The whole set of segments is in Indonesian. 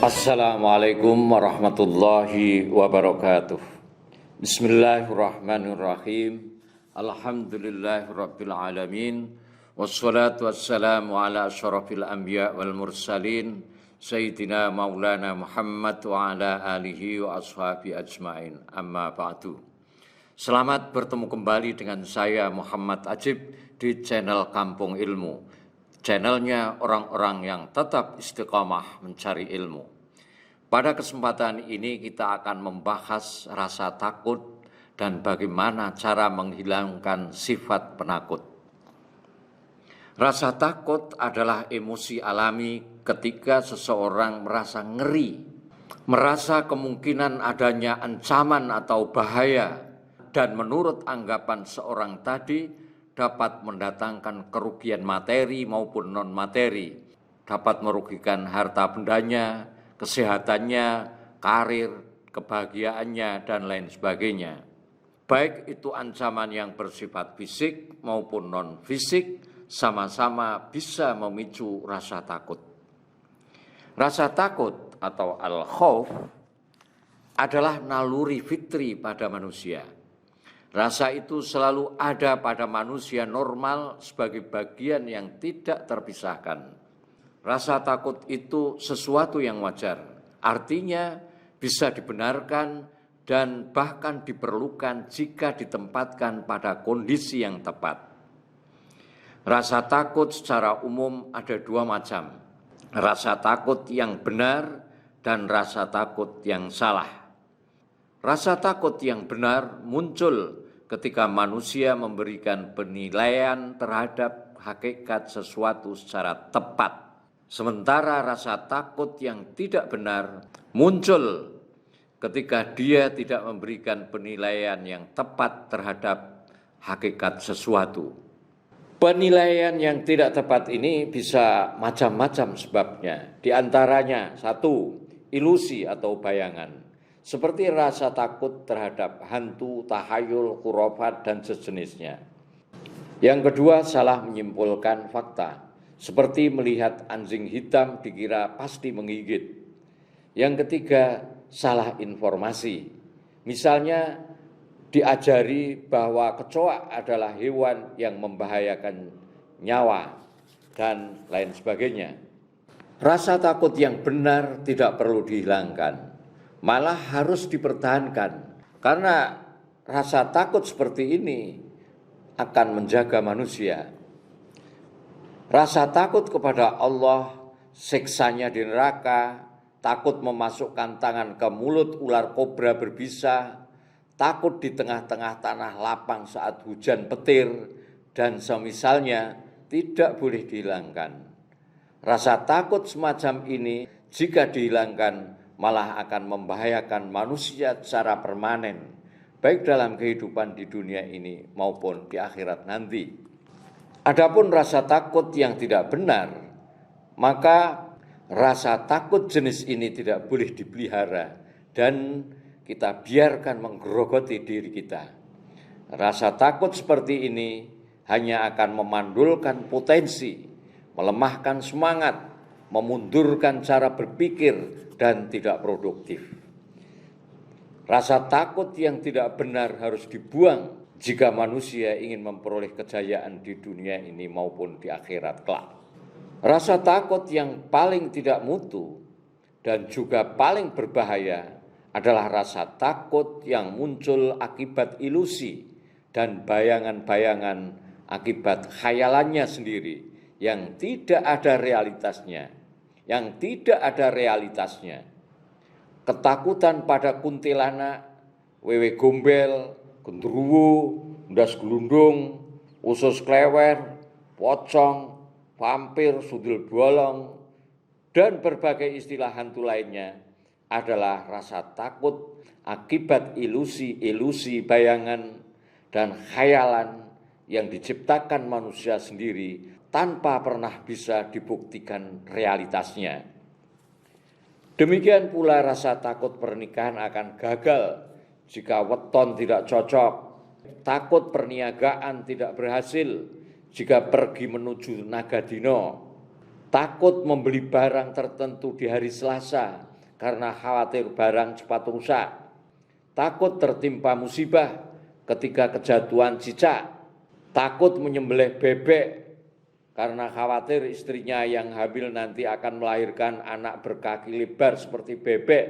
Assalamualaikum warahmatullahi wabarakatuh. Bismillahirrahmanirrahim. Alhamdulillahirabbil alamin. Wassalatu wassalamu ala asyrafil anbiya wal mursalin sayyidina maulana Muhammad wa ala alihi wa ashabi ajmain. Amma ba'du. Selamat bertemu kembali dengan saya Muhammad Ajib di channel Kampung Ilmu. Channelnya orang-orang yang tetap istiqamah mencari ilmu. Pada kesempatan ini kita akan membahas rasa takut dan bagaimana cara menghilangkan sifat penakut. Rasa takut adalah emosi alami ketika seseorang merasa ngeri, merasa kemungkinan adanya ancaman atau bahaya, dan menurut anggapan seorang tadi dapat mendatangkan kerugian materi maupun non-materi, dapat merugikan harta bendanya, kesehatannya, karir, kebahagiaannya, dan lain sebagainya. Baik itu ancaman yang bersifat fisik maupun non-fisik, sama-sama bisa memicu rasa takut. Rasa takut atau al-khauf adalah naluri fitri pada manusia. Rasa itu selalu ada pada manusia normal sebagai bagian yang tidak terpisahkan. Rasa takut itu sesuatu yang wajar, artinya bisa dibenarkan dan bahkan diperlukan jika ditempatkan pada kondisi yang tepat. Rasa takut secara umum ada dua macam, rasa takut yang benar dan rasa takut yang salah. Rasa takut yang benar muncul ketika manusia memberikan penilaian terhadap hakikat sesuatu secara tepat. Sementara rasa takut yang tidak benar muncul ketika dia tidak memberikan penilaian yang tepat terhadap hakikat sesuatu. Penilaian yang tidak tepat ini bisa macam-macam sebabnya. Di antaranya, satu, ilusi atau bayangan. Seperti rasa takut terhadap hantu, tahayul, khurafat, dan sejenisnya. Yang kedua, salah menyimpulkan fakta. Seperti melihat anjing hitam dikira pasti menggigit. Yang ketiga, salah informasi. Misalnya diajari bahwa kecoak adalah hewan yang membahayakan nyawa dan lain sebagainya. Rasa takut yang benar tidak perlu dihilangkan, malah harus dipertahankan. Karena rasa takut seperti ini akan menjaga manusia. Rasa takut kepada Allah, siksanya di neraka, takut memasukkan tangan ke mulut ular kobra berbisa, takut di tengah-tengah tanah lapang saat hujan petir, dan semisalnya tidak boleh dihilangkan. Rasa takut semacam ini jika dihilangkan malah akan membahayakan manusia secara permanen, baik dalam kehidupan di dunia ini maupun di akhirat nanti. Adapun rasa takut yang tidak benar, maka rasa takut jenis ini tidak boleh dipelihara dan kita biarkan menggerogoti diri kita. Rasa takut seperti ini hanya akan memandulkan potensi, melemahkan semangat, memundurkan cara berpikir, dan tidak produktif. Rasa takut yang tidak benar harus dibuang jika manusia ingin memperoleh kejayaan di dunia ini maupun di akhirat kelak. Rasa takut yang paling tidak mutu dan juga paling berbahaya adalah rasa takut yang muncul akibat ilusi dan bayangan-bayangan akibat khayalannya sendiri yang tidak ada realitasnya. Ketakutan pada kuntilanak, wewe gombel, gendruwo, ndas glundung, usus klewer, pocong, vampir, sundel bolong, dan berbagai istilah hantu lainnya adalah rasa takut akibat ilusi-ilusi bayangan dan khayalan yang diciptakan manusia sendiri tanpa pernah bisa dibuktikan realitasnya. Demikian pula rasa takut pernikahan akan gagal jika weton tidak cocok, takut perniagaan tidak berhasil jika pergi menuju Nagadino, takut membeli barang tertentu di hari Selasa karena khawatir barang cepat rusak, takut tertimpa musibah ketika kejatuhan cicak, takut menyembelih bebek karena khawatir istrinya yang hamil nanti akan melahirkan anak berkaki lebar seperti bebek,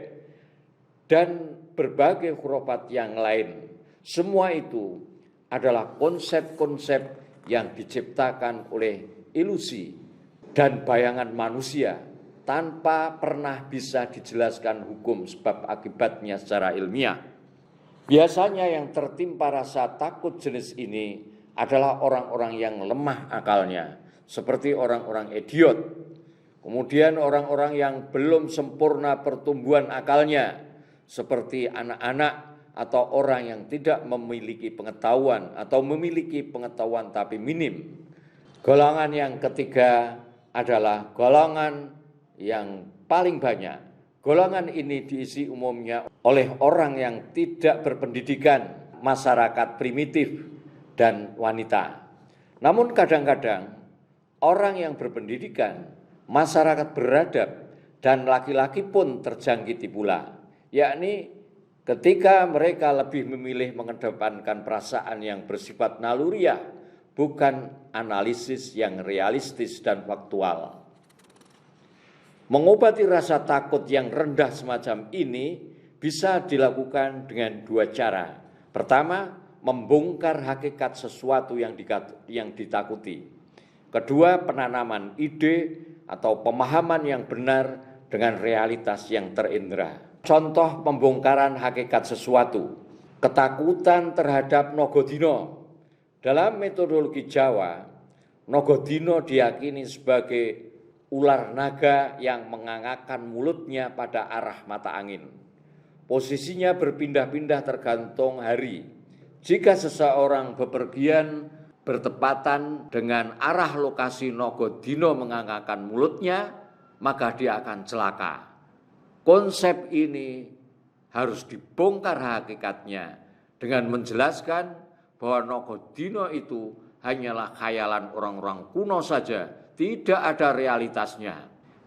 dan berbagai khurafat yang lain. Semua itu adalah konsep-konsep yang diciptakan oleh ilusi dan bayangan manusia tanpa pernah bisa dijelaskan hukum sebab akibatnya secara ilmiah. Biasanya yang tertimpa rasa takut jenis ini adalah orang-orang yang lemah akalnya, seperti orang-orang idiot. Kemudian orang-orang yang belum sempurna pertumbuhan akalnya, seperti anak-anak atau orang yang tidak memiliki pengetahuan atau memiliki pengetahuan tapi minim. Golongan yang ketiga adalah golongan yang paling banyak. Golongan ini diisi umumnya oleh orang yang tidak berpendidikan, masyarakat primitif, dan wanita. Namun kadang-kadang orang yang berpendidikan, masyarakat beradab, dan laki-laki pun terjangkiti pula, yakni ketika mereka lebih memilih mengedepankan perasaan yang bersifat naluriah, bukan analisis yang realistis dan faktual. Mengobati rasa takut yang rendah semacam ini bisa dilakukan dengan dua cara. Pertama, membongkar hakikat sesuatu yang ditakuti. Kedua, penanaman ide atau pemahaman yang benar dengan realitas yang terindra. Contoh pembongkaran hakikat sesuatu, ketakutan terhadap Nogodino. Dalam metodologi Jawa, Nogodino diyakini sebagai ular naga yang mengangakkan mulutnya pada arah mata angin. Posisinya berpindah-pindah tergantung hari. Jika seseorang bepergian bertepatan dengan arah lokasi Nogodino mengangakkan mulutnya, maka dia akan celaka. Konsep ini harus dibongkar hakikatnya dengan menjelaskan bahwa Nogodino itu hanyalah khayalan orang-orang kuno saja, tidak ada realitasnya.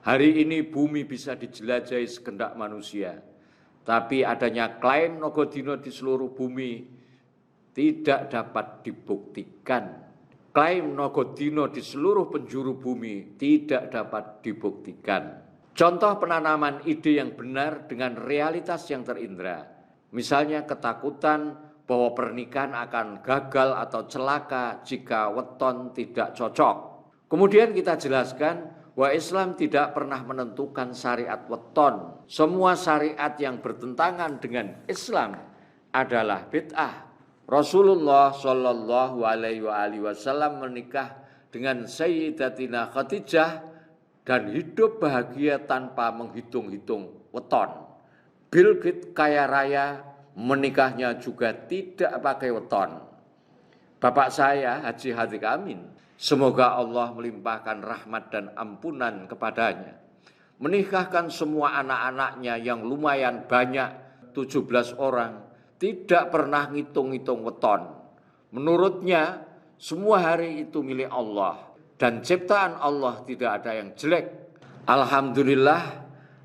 Hari ini bumi bisa dijelajahi segendak manusia, tapi adanya klaim Nogodino di seluruh bumi tidak dapat dibuktikan. Klaim Nogodino di seluruh penjuru bumi tidak dapat dibuktikan. Contoh penanaman ide yang benar dengan realitas yang terindra. Misalnya ketakutan bahwa pernikahan akan gagal atau celaka jika weton tidak cocok. Kemudian kita jelaskan bahwa Islam tidak pernah menentukan syariat weton. Semua syariat yang bertentangan dengan Islam adalah bid'ah. Rasulullah Shallallahu Alaihi Wasallam menikah dengan Sayyidatina Khadijah dan hidup bahagia tanpa menghitung-hitung weton. Bill Gates kaya raya, menikahnya juga tidak pakai weton. Bapak saya Haji Hadik Amin, semoga Allah melimpahkan rahmat dan ampunan kepadanya, menikahkan semua anak-anaknya yang lumayan banyak, 17 orang, tidak pernah ngitung-ngitung weton. Menurutnya, semua hari itu milik Allah dan ciptaan Allah tidak ada yang jelek. Alhamdulillah,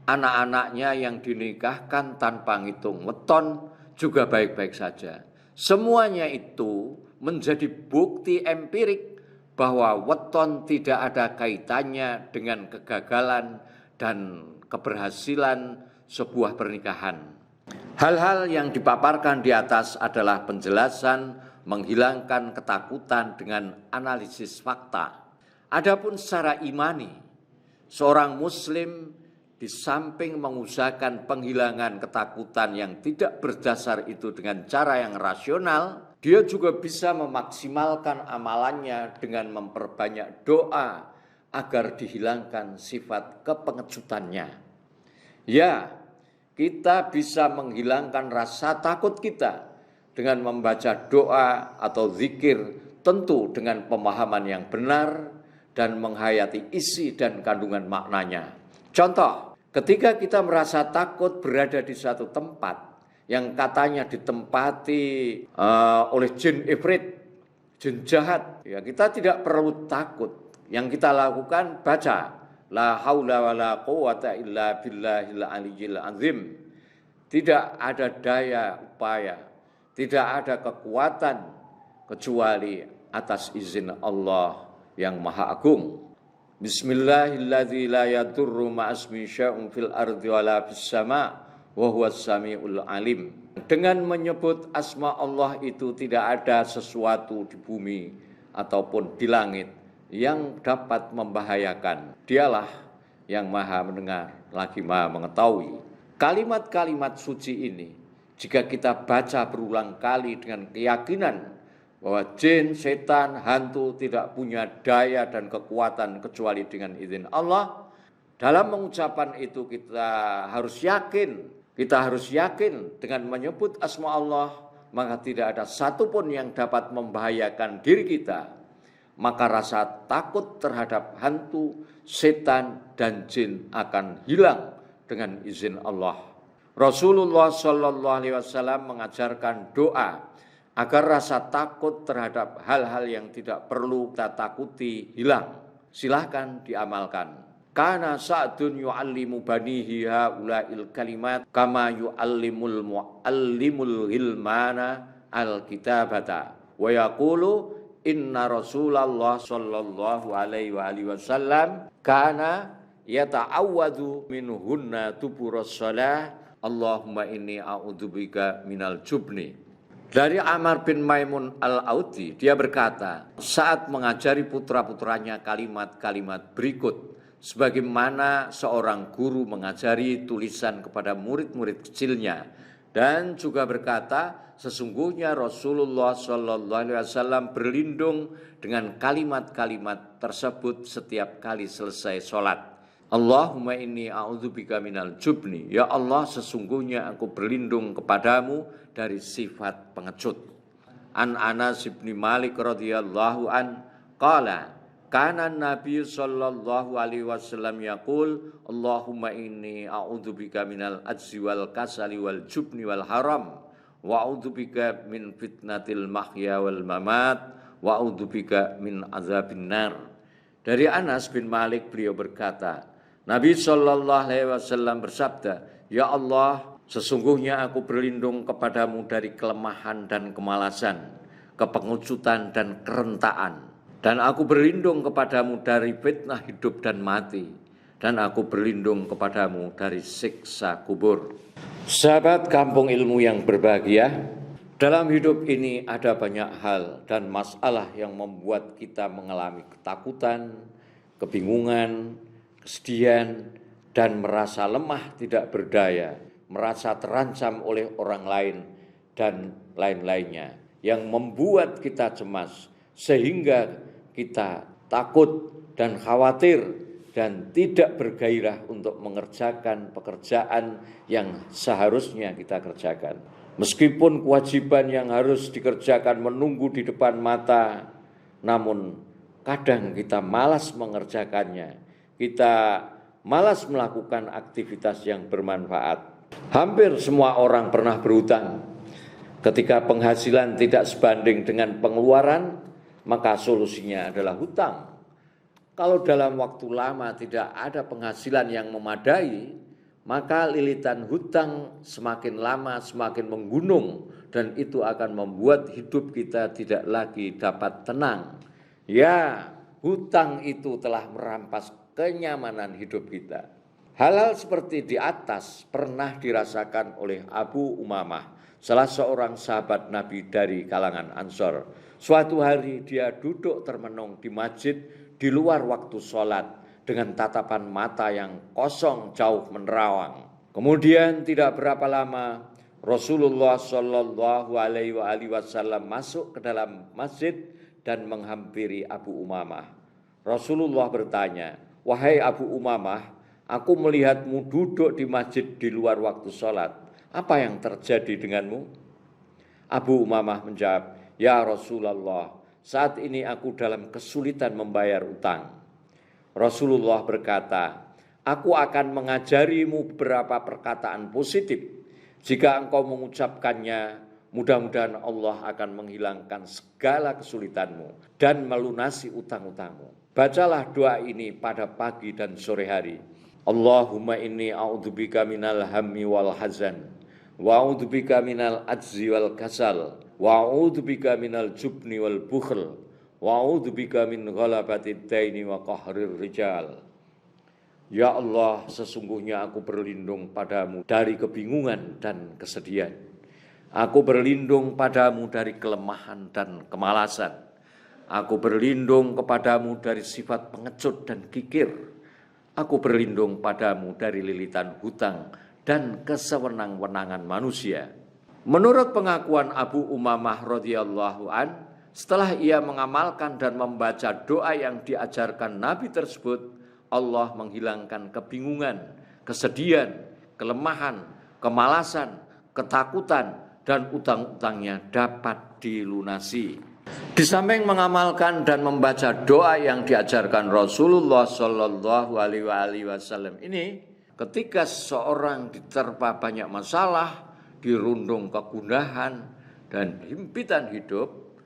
anak-anaknya yang dinikahkan tanpa ngitung weton juga baik-baik saja. Semuanya itu menjadi bukti empirik bahwa weton tidak ada kaitannya dengan kegagalan dan keberhasilan sebuah pernikahan. Hal-hal yang dipaparkan di atas adalah penjelasan menghilangkan ketakutan dengan analisis fakta. Adapun secara imani, seorang muslim di samping mengusahakan penghilangan ketakutan yang tidak berdasar itu dengan cara yang rasional, dia juga bisa memaksimalkan amalannya dengan memperbanyak doa agar dihilangkan sifat kepengecutannya. Ya, kita bisa menghilangkan rasa takut kita dengan membaca doa atau zikir, tentu dengan pemahaman yang benar dan menghayati isi dan kandungan maknanya. Contoh, ketika kita merasa takut berada di suatu tempat yang katanya ditempati oleh jin ifrit, jin jahat, ya kita tidak perlu takut. Yang kita lakukan baca La haula wala quwata illa billahil aliyyil azim. Tidak ada daya upaya, tidak ada kekuatan kecuali atas izin Allah yang Maha Agung. Bismillahilladzi la yadurru ma'asmi syai'un fil ardi wala fis sama' wa huwas samiul alim. Dengan menyebut asma Allah itu tidak ada sesuatu di bumi ataupun di langit yang dapat membahayakan. Dialah yang Maha mendengar lagi Maha mengetahui. Kalimat-kalimat suci ini jika kita baca berulang kali dengan keyakinan bahwa jin, setan, hantu tidak punya daya dan kekuatan kecuali dengan izin Allah. Dalam mengucapkan itu kita harus yakin dengan menyebut asma Allah, maka tidak ada satupun yang dapat membahayakan diri kita. Maka rasa takut terhadap hantu, setan, dan jin akan hilang dengan izin Allah. Rasulullah SAW mengajarkan doa agar rasa takut terhadap hal-hal yang tidak perlu kita takuti hilang. Silahkan diamalkan. Kana Sa'dun yu'allimu banihi haula'il kalimat kama yu'allimul mu'allimul hilmana al-kitabata. Wa yaqulu inna Rasulullah sallallahu alaihi wasallam kana yata'awwadhu minhunna tuburas shalah. Allahumma inni a'udzubika minal jubni. Dari Ammar bin Maimun al-Audi, dia berkata, saat mengajari putra-putranya kalimat-kalimat berikut, sebagaimana seorang guru mengajari tulisan kepada murid-murid kecilnya, dan juga berkata, sesungguhnya Rasulullah SAW berlindung dengan kalimat-kalimat tersebut setiap kali selesai sholat. Allahumma inni a'udzubika minal jubni. Ya Allah, sesungguhnya aku berlindung kepadamu dari sifat pengecut. An Anas bin Malik radhiyallahu an qala kana Nabi sallallahu alaihi wasallam yaqul Allahumma inni a'udzubika minal ajzi wal kasali wal jubni wal haram wa a'udzubika min fitnatil mahya wal mamat wa a'udzubika min azabin nar. Dari Anas bin Malik beliau berkata, Nabi sallallahu alaihi wasallam bersabda, ya Allah, sesungguhnya aku berlindung kepadamu dari kelemahan dan kemalasan, kepengecutan dan kerentaan. Dan aku berlindung kepadamu dari fitnah hidup dan mati. Dan aku berlindung kepadamu dari siksa kubur. Sahabat Kampung Ilmu yang berbahagia, dalam hidup ini ada banyak hal dan masalah yang membuat kita mengalami ketakutan, kebingungan, kesedihan, dan merasa lemah tidak berdaya, merasa terancam oleh orang lain, dan lain-lainnya, yang membuat kita cemas, sehingga kita takut dan khawatir, dan tidak bergairah untuk mengerjakan pekerjaan yang seharusnya kita kerjakan. Meskipun kewajiban yang harus dikerjakan menunggu di depan mata, namun kadang kita malas mengerjakannya. Kita malas melakukan aktivitas yang bermanfaat. Hampir semua orang pernah berhutang. Ketika penghasilan tidak sebanding dengan pengeluaran, maka solusinya adalah hutang. Kalau dalam waktu lama tidak ada penghasilan yang memadai, maka lilitan hutang semakin lama semakin menggunung, dan itu akan membuat hidup kita tidak lagi dapat tenang. Ya, hutang itu telah merampas kenyamanan hidup kita. Hal-hal seperti di atas pernah dirasakan oleh Abu Umamah, salah seorang sahabat Nabi dari kalangan Ansor. Suatu hari dia duduk termenung di masjid di luar waktu sholat dengan tatapan mata yang kosong jauh menerawang. Kemudian tidak berapa lama Rasulullah Shallallahu Alaihi Wasallam masuk ke dalam masjid dan menghampiri Abu Umamah. Rasulullah bertanya, wahai Abu Umamah, aku melihatmu duduk di masjid di luar waktu sholat. Apa yang terjadi denganmu? Abu Umamah menjawab, ya Rasulullah, saat ini aku dalam kesulitan membayar utang. Rasulullah berkata, aku akan mengajarimu beberapa perkataan positif. Jika engkau mengucapkannya, Mudah-mudahan Allah akan menghilangkan segala kesulitanmu dan melunasi utang-utangmu. Bacalah doa ini pada pagi dan sore hari. Allahumma inni a'udzubika minal hammi wal hazan, wa a'udzubika minal ajzi wal kasal, wa a'udzubika minal jubni wal bukhl, wa a'udzubika min ghalabatid daini wa qahrir rijal. Ya Allah, sesungguhnya aku berlindung padamu dari kebingungan dan kesedihan. Aku berlindung padamu dari kelemahan dan kemalasan. Aku berlindung kepadamu dari sifat pengecut dan kikir. Aku berlindung padamu dari lilitan hutang dan kesewenang-wenangan manusia. Menurut pengakuan Abu Umamah radhiyallahu an, setelah ia mengamalkan dan membaca doa yang diajarkan Nabi tersebut, Allah menghilangkan kebingungan, kesedihan, kelemahan, kemalasan, ketakutan, dan utang-utangnya dapat dilunasi. Di samping mengamalkan dan membaca doa yang diajarkan Rasulullah Shallallahu Alaihi Wasallam ini, ketika seseorang diterpa banyak masalah, dirundung kegundahan dan himpitan hidup,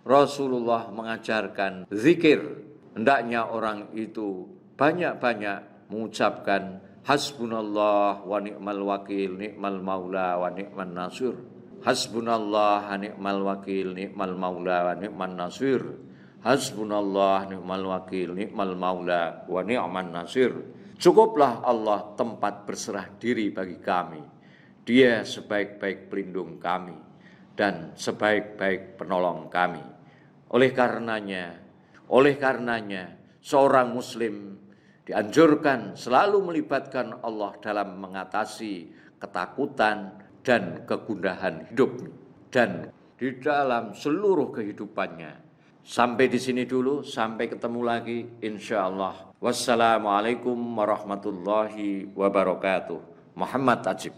Rasulullah mengajarkan zikir. Hendaknya orang itu banyak-banyak mengucapkan hasbunallah wa ni'mal wakil, ni'mal maula wa ni'man nasir. Hasbunallah wa ni'mal wakil, ni'mal maula wa ni'man nasir. Hasbunallah ni'mal wakil, ni'mal maula wa ni'man nasir. Cukuplah Allah tempat berserah diri bagi kami. Dia sebaik-baik pelindung kami dan sebaik-baik penolong kami. Oleh karenanya, seorang muslim dianjurkan selalu melibatkan Allah dalam mengatasi ketakutan dan kegundahan hidup dan di dalam seluruh kehidupannya. Sampai di sini dulu, sampai ketemu lagi insyaallah. Wassalamualaikum warahmatullahi wabarakatuh. Muhammad Ajib.